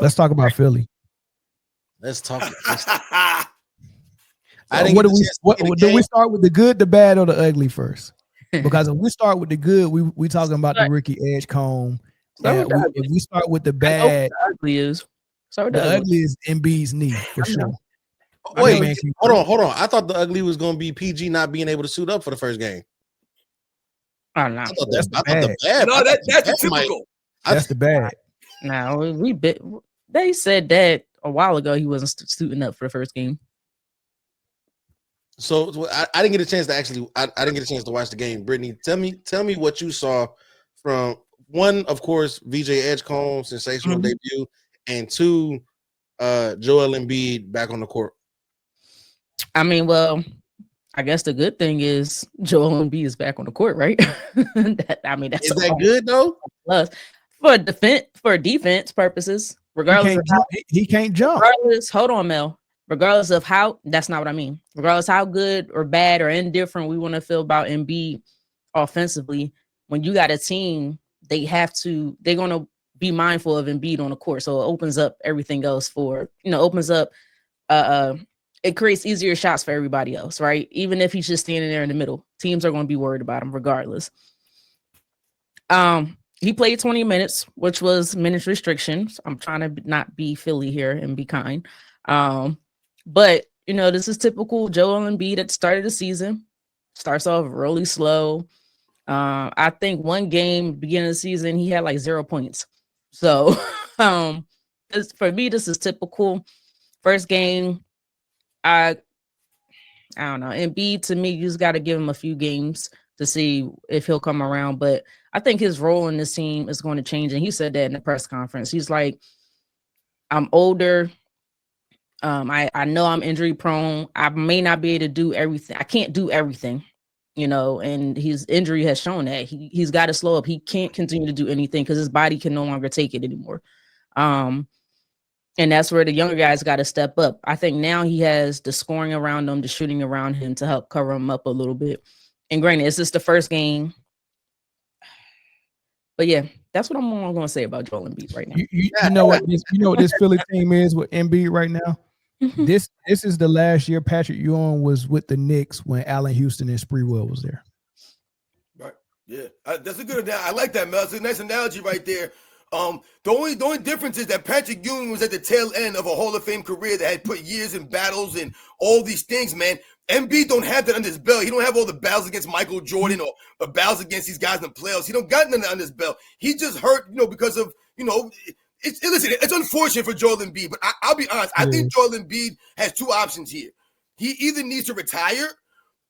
Let's talk about Philly. Let's talk. Do we start with the good, the bad, or the ugly first? Because if we start with the good, we talking about the rookie Edgecombe. If we start with the bad, the ugly is Embiid's knee for sure. Wait, hold on. I thought the ugly was going to be PG not being able to suit up for the first game. Oh no, that's the bad. No, that's the typical. That's the bad. No, they said that a while ago he wasn't suiting up for the first game. So I didn't get a chance to I didn't get a chance to watch the game. Brittany, tell me what you saw from one, of course, VJ Edgecombe sensational debut, and two, Joel Embiid back on the court. I mean, well, I guess the good thing is Joel Embiid is back on the court, right? That's is that good though? Plus, for defense purposes, regardless he can't jump. Hold on, Mel. Regardless of how, that's not what I mean. Regardless how good or bad or indifferent we want to feel about Embiid offensively, when you got a team, they're going to be mindful of Embiid on the court. So it opens up everything else it creates easier shots for everybody else, right? Even if he's just standing there in the middle, teams are going to be worried about him regardless. He played 20 minutes, which was minutes restrictions. I'm trying to not be Philly here and be kind. But, this is typical Joel Embiid at the start of the season. Starts off really slow. I think one game, beginning of the season, he had like 0 points. So for me, this is typical. First game, I don't know. Embiid, to me, you just got to give him a few games to see if he'll come around. But I think his role in this team is going to change. And he said that in the press conference. He's like, I'm older. I know I'm injury prone. I may not be able to do everything. I can't do everything, and his injury has shown that he's got to slow up. He can't continue to do anything because his body can no longer take it anymore. And that's where the younger guys got to step up. I think now he has the scoring around him, the shooting around him to help cover him up a little bit. And granted, it's just the first game. But yeah, that's what I'm going to say about Joel Embiid right now. You know what this Philly team is with Embiid right now? This is the last year Patrick Ewing was with the Knicks when Allen Houston and Sprewell was there. Right. Yeah, that's a good analogy. I like that, Mel. It's a nice analogy right there. The only difference is that Patrick Ewing was at the tail end of a Hall of Fame career that had put years in battles and all these things, man. Embiid don't have that under his belt. He don't have all the battles against Michael Jordan or battles against these guys in the playoffs. He don't got none under his belt. He just hurt, because of, it's unfortunate for Joel Embiid, but I'll be honest. I think Joel Embiid has two options here. He either needs to retire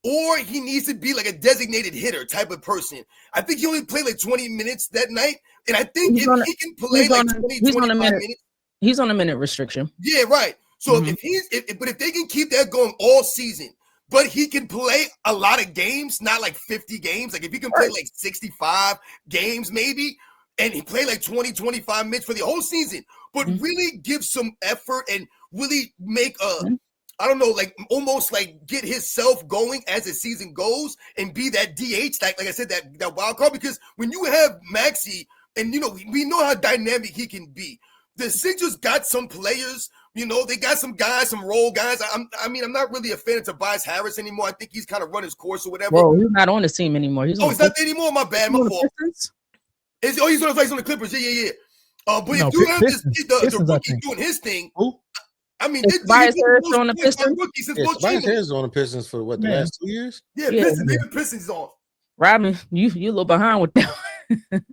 or he needs to be like a designated hitter type of person. I think he only played like 20 minutes that night. And I think he can play like 25 minutes. He's on a minute restriction. Yeah, right. So if they can keep that going all season, but he can play a lot of games, not like 50 games. Like if he can play like 65 games maybe, and he play like 20, 25 minutes for the whole season, but really give some effort and really make I don't know, like almost like get himself going as the season goes and be that DH, like I said, that wild card. Because when you have Maxey, and we know how dynamic he can be. The Sixers got some players, they got some guys, some role guys. I'm not really a fan of Tobias Harris anymore. I think he's kind of run his course or whatever. Well, he's not on the team anymore. He's not there anymore. My bad, my fault. He's on the Clippers. Yeah. But if you have the rookie doing his thing, I mean, Tobias Harris on the Pistons. Tobias Harris on the Pistons for what, the last 2 years? Yeah, Pistons. Maybe Pistons off. Robin, you a little behind with that.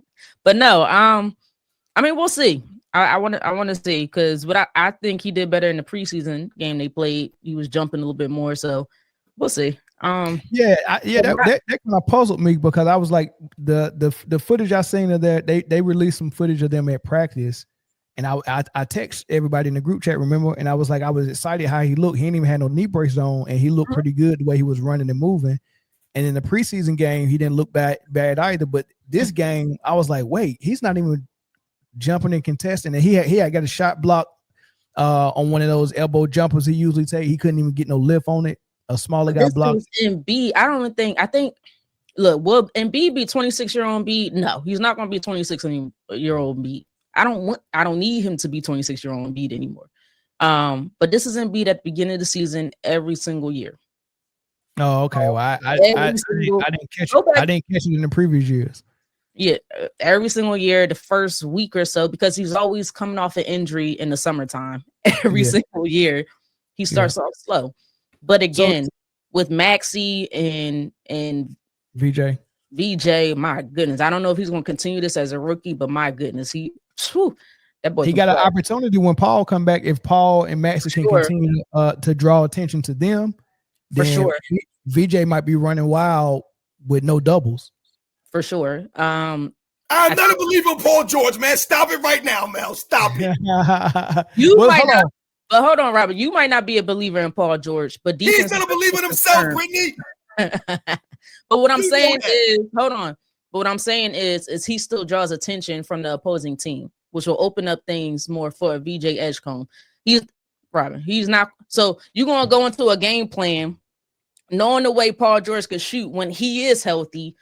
But no, we'll see. I want to see, because what I think he did better in the preseason game they played. He was jumping a little bit more, so we'll see. That kind of puzzled me, because I was like, the footage I seen of that, they released some footage of them at practice, and I text everybody in the group chat, remember, and I was like, I was excited how he looked. He didn't even have no knee braces on, and he looked pretty good the way he was running and moving. And in the preseason game, he didn't look bad either. But this game, I was like, wait, he's not even jumping and contesting. And he had got a shot block on one of those elbow jumpers he usually take. He couldn't even get no lift on it. A smaller guy blocked. Embiid, will Embiid be 26-year-old Embiid? No, he's not going to be 26-year-old Embiid. I don't need him to be 26-year-old Embiid anymore. But this is Embiid at the beginning of the season every single year. Oh, okay. Well, I didn't catch it. I didn't catch it in the previous years. Yeah, every single year, the first week or so, because he's always coming off an injury in the summertime. Every single year, he starts off slow. But again, with Maxey and VJ, my goodness, I don't know if he's going to continue this as a rookie, but my goodness, that boy. He got an opportunity when Paul come back. If Paul and Maxey can continue to draw attention to them, then VJ might be running wild with no doubles. For sure. I'm not a believer in Paul George, man. Stop it right now, Mel. Stop it. But hold on, Robert. You might not be a believer in Paul George, but he's not a believer in himself, Britne. But what I'm saying is, hold on. But what I'm saying is he still draws attention from the opposing team, which will open up things more for VJ Edgecombe. He's not. So you're gonna go into a game plan knowing the way Paul George could shoot when he is healthy.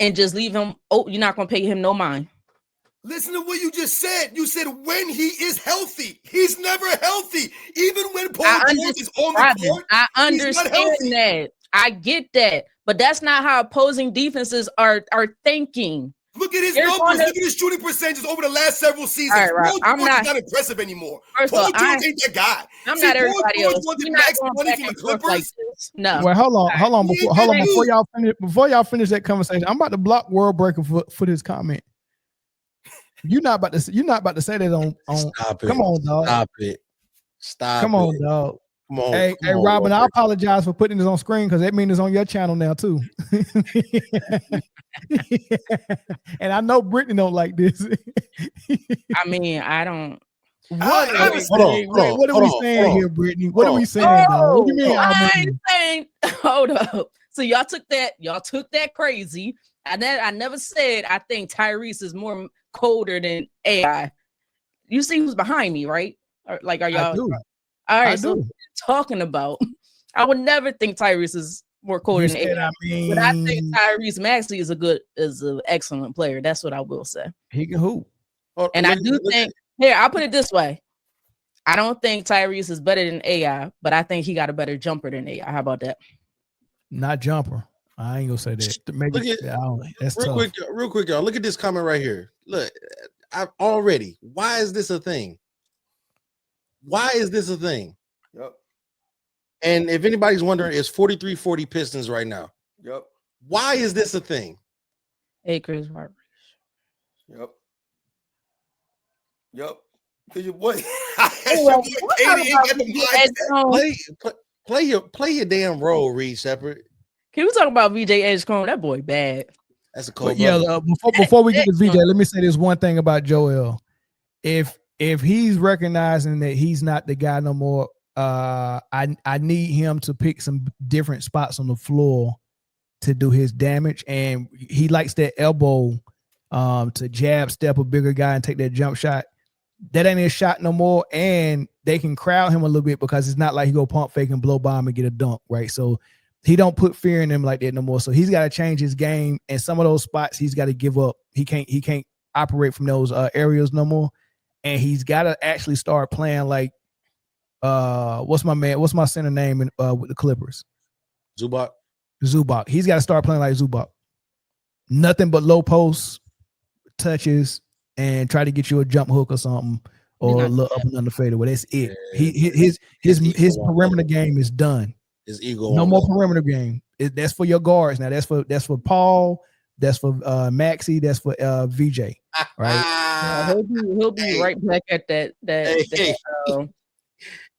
And just leave him. Oh, you're not gonna pay him no mind. Listen to what you just said. You said when he is healthy. He's never healthy. Even when Paul George is on the court, I understand that. I get that, but that's not how opposing defenses are thinking. Look at his numbers. Look at his shooting percentages over the last several seasons. All right, Paul George is not impressive anymore. Paul George ain't that guy. I'm not everybody else. Wanted max money from the Clippers. No. Well, hold on. Before y'all finish that conversation, I'm about to block World Breaker for this comment. You're not about to say that on. Stop it. Come on, dog. Stop it. Stop. Come on, dog. Come on. Hey, Robin, I apologize for putting this on screen because that means it's on your channel now too. And I know Britne don't like this. I mean, I don't. What are we saying here, Britne? What are we saying? What do you mean? I ain't saying. Hold up. So y'all took that crazy. I never said I think Tyrese is more colder than AI. You see who's behind me, right? Like, are y'all? All right, so talking about, I would never think Tyrese is more colder than AI. But I think Tyrese Maxey is an excellent player. That's what I will say. He can hoop. And I do think, here, I'll put it this way. I don't think Tyrese is better than AI, but I think he got a better jumper than AI. How about that? Not jumper. I ain't gonna say that. Maybe that's real quick, y'all. Look at this comment right here. Look, why is this a thing? Why is this a thing? Yep. And if anybody's wondering, it's 43-40 Pistons right now. Yep. Why is this a thing? Acres heart rate. Yep. Because your boy, play your damn role, Reed Shepherd. Can we talk about VJ Edgecombe? That boy bad. That's a cold. Before we get to VJ, let me say this one thing about Joel. If he's recognizing that he's not the guy no more, I need him to pick some different spots on the floor to do his damage. And he likes that elbow to jab, step a bigger guy and take that jump shot. That ain't his shot no more. And they can crowd him a little bit because it's not like he go pump fake and blow bomb and get a dunk, right? So he don't put fear in him like that no more. So he's got to change his game. And some of those spots he's got to give up. He can't operate from those areas no more. And he's got to actually start playing like what's my center name with the Clippers? Zubac. He's got to start playing like Zubac. Nothing but low posts, touches, and try to get you a jump hook or something, or a little up and under fadeaway. That's it. Yeah. His perimeter game is done. His ego. No more perimeter game. That's for your guards now. That's for Paul. That's for Maxey. That's for VJ. Right. He'll be right back at that.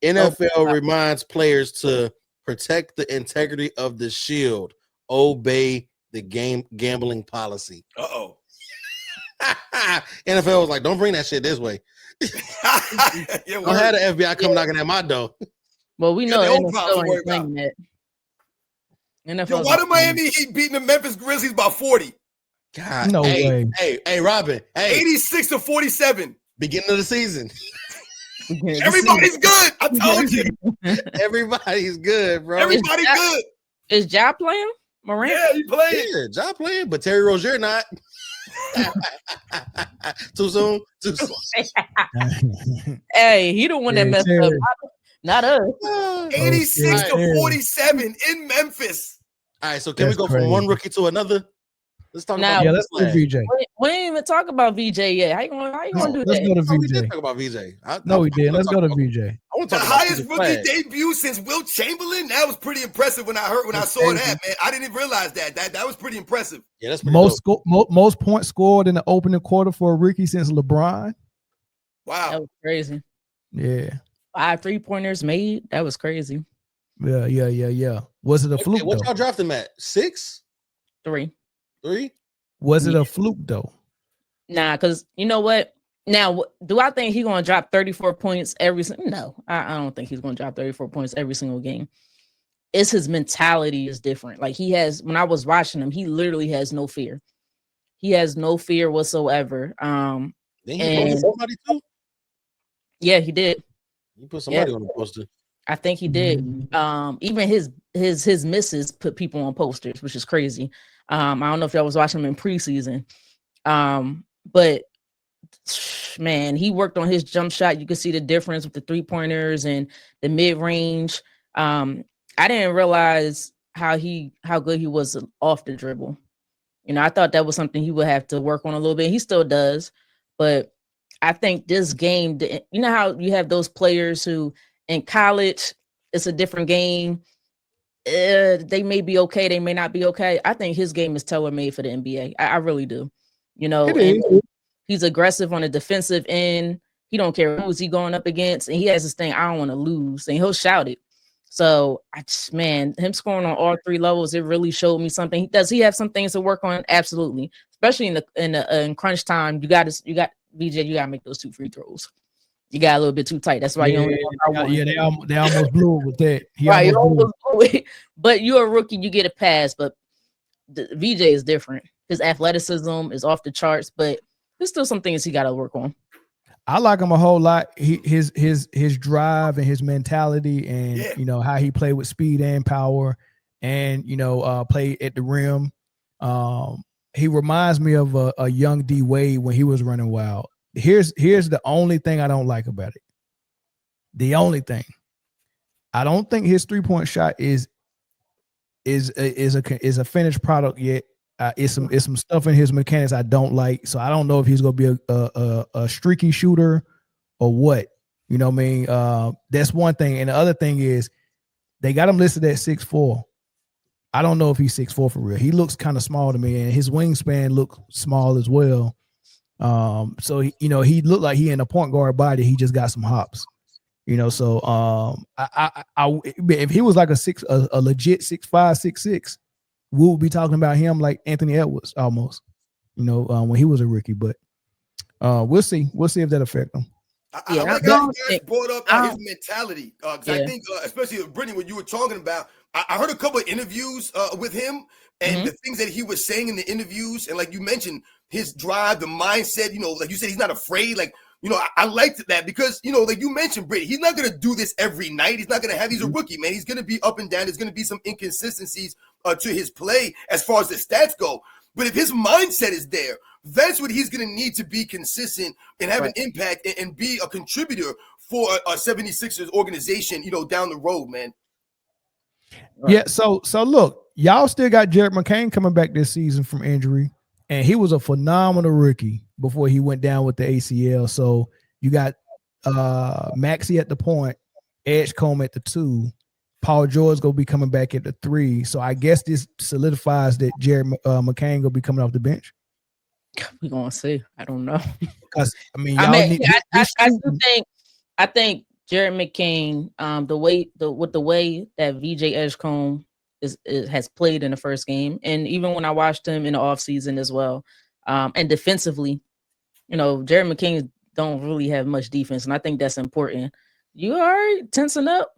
NFL reminds players to protect the integrity of the shield. Obey the gambling policy. NFL was like, don't bring that shit this way. Don't have the FBI come knocking at my door. Well, we know NFL ain't playing that. NFL. Why did Miami Heat beating the Memphis Grizzlies by 40? God, no way. Hey, Robin. Hey, 86-47. Beginning of the season. Everybody's good. I told you. Everybody's good, bro. Everybody good. Is Ja playing? Morant? Yeah, he playing. Yeah, Ja playing, but Terry Rozier not. Too soon. Too soon. Hey, he the one that messed up, not us. 86 Okay. to 47 in Memphis. All right, so can That's we go crazy. from one rookie to another? Let's talk Now- about Yeah, let's go to Flag. VJ. We ain't even talk about VJ yet. How you gonna do Let's that? go to Oh, we did VJ. talk about VJ. No, we did. Let's go to VJ. I want The to talk about highest Peter rookie Flag. debut since Will Chamberlain. That was pretty impressive when I That's saw crazy. that, man. I didn't even realize that. That was pretty impressive. Yeah, that's pretty dope. Most points scored in the opening quarter for a rookie since LeBron. Wow. That was crazy. Yeah. 5 3-pointers made. That was crazy. Yeah. Was it a fluke What though? y'all drafted him at? 6? 3. 3? Was it a fluke though? Nah, because you know what? Now, do I think he's gonna drop 34 points every? No, I don't think he's gonna drop 34 points every single game. It's his mentality is different. Like he has. When I was watching him, he literally has no fear. He has no fear whatsoever. Then he And- posted somebody too. Yeah, he did. He put somebody on the poster. I think he did. Even his misses put people on posters, which is crazy. I don't know if y'all was watching him in preseason. But man, he worked on his jump shot. You could see the difference with the 3-pointers and the mid-range. I didn't realize how good he was off the dribble. You know, I thought that was something he would have to work on a little bit. He still does, but I think this game, you know how you have those players who in college, it's a different game. They may be okay, they may not be okay. I think his game is tailor-made for the NBA. I really do. You know, and he's aggressive on the defensive end. He don't care who's he going up against, and he has this thing, I don't want to lose, and he'll shout it. So, him scoring on all 3 levels, it really showed me something. Does he have some things to work on? Absolutely, especially in crunch time. You got VJ. You got to make those 2 free throws. You got a little bit too tight. That's why they almost blew it with that. Right, almost blew it. But you're a rookie, you get a pass. But the VJ is different. His athleticism is off the charts, but there's still some things he got to work on. I like him a whole lot. His drive and his mentality, and you know how he played with speed and power, and play at the rim. He reminds me of a young D Wade when he was running wild. Here's the only thing I don't like about it. The only thing, I don't think his 3-point shot is a finished product yet. It's some stuff in his mechanics I don't like. So I don't know if he's gonna be a streaky shooter or what. You know what I mean? That's one thing. And the other thing is they got him listed at 6'4". I don't know if he's 6'4" for real. He looks kind of small to me, and his wingspan looks small as well. So he looked like he in a point guard body. He just got some hops. So if he was like a legit 6'5", 6'6", we would be talking about him like Anthony Edwards almost, when he was a rookie. But we'll see. We'll see if that affect him. I like how you guys brought up his mentality. Because I think, especially with Britne, what you were talking about, I heard a couple of interviews with him and the things that he was saying in the interviews. And like you mentioned, his drive, the mindset, like you said, he's not afraid. Like, I liked that because, like you mentioned, Britne, he's not going to do this every night. He's not going to he's a rookie, man. He's going to be up and down. There's going to be some inconsistencies to his play as far as the stats go. But if his mindset is there, that's what he's going to need to be consistent and have an impact and be a contributor for a 76ers organization, down the road, man. Yeah. So look, y'all still got Jared McCain coming back this season from injury, and he was a phenomenal rookie before he went down with the ACL. So you got Maxey at the point, Edgecombe at the 2, Paul George gonna be coming back at the 3. So I guess this solidifies that Jared McCain gonna be coming off the bench. We're gonna see. I don't know. Because I think Jared McCain, the way that VJ Edgecombe has played in the first game, and even when I watched him in the offseason as well, and defensively, Jared McCain don't really have much defense, and I think that's important. You all right? Tensing up?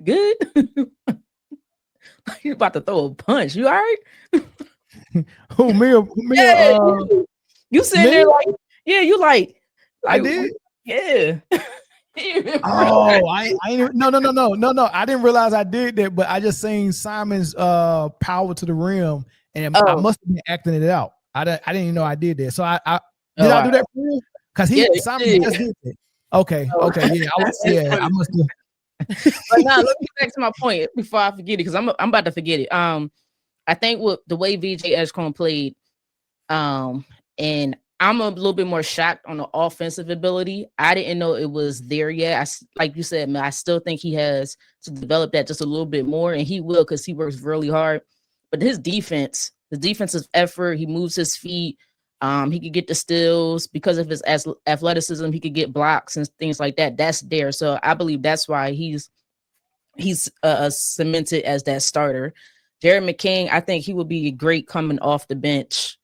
Good. You're about to throw a punch. You all right? Who me? You sitting there like, yeah, you like I did. Yeah. Oh, I ain't no. I didn't realize I did that, but I just seen Simon's power to the rim, and I must have been acting it out. I didn't even know I did that. So I Oh, did I wow. do that for you? Because Yeah, you Simon did. just did that. Okay, Oh. okay, yeah, I must have. But now let me get back to my point before I forget it, because I'm about to forget it. I think with the way VJ Edgecombe played, and I'm a little bit more shocked on the offensive ability. I didn't know it was there yet. Like you said, man, I still think he has to develop that just a little bit more, and he will because he works really hard. But his defense, the defensive effort, he moves his feet. He could get the steals because of his athleticism. He could get blocks and things like that. That's there. So I believe that's why he's cemented as that starter. Jared McKing, I think he would be great coming off the bench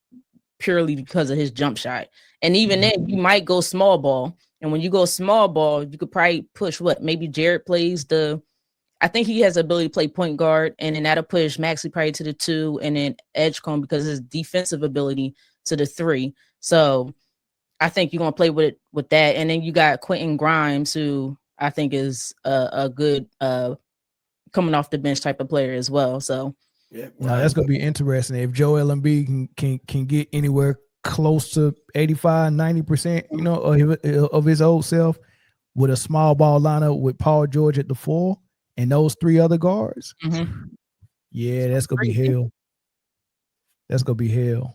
purely because of his jump shot. And even then, you might go small ball. And when you go small ball, you could probably push maybe Jared plays I think he has the ability to play point guard, and then that'll push Maxey probably to the 2, and then Edgecombe because of his defensive ability to the 3. So I think you're gonna play with that. And then you got Quentin Grimes, who I think is a good coming off the bench type of player as well. So yeah, Now that's gonna be interesting. If Joel Embiid can get anywhere close to 85, 90%, you know, of his old self with a small ball lineup with Paul George at the 4 and those 3 other guards. Yeah, that's gonna be hell. That's gonna be hell.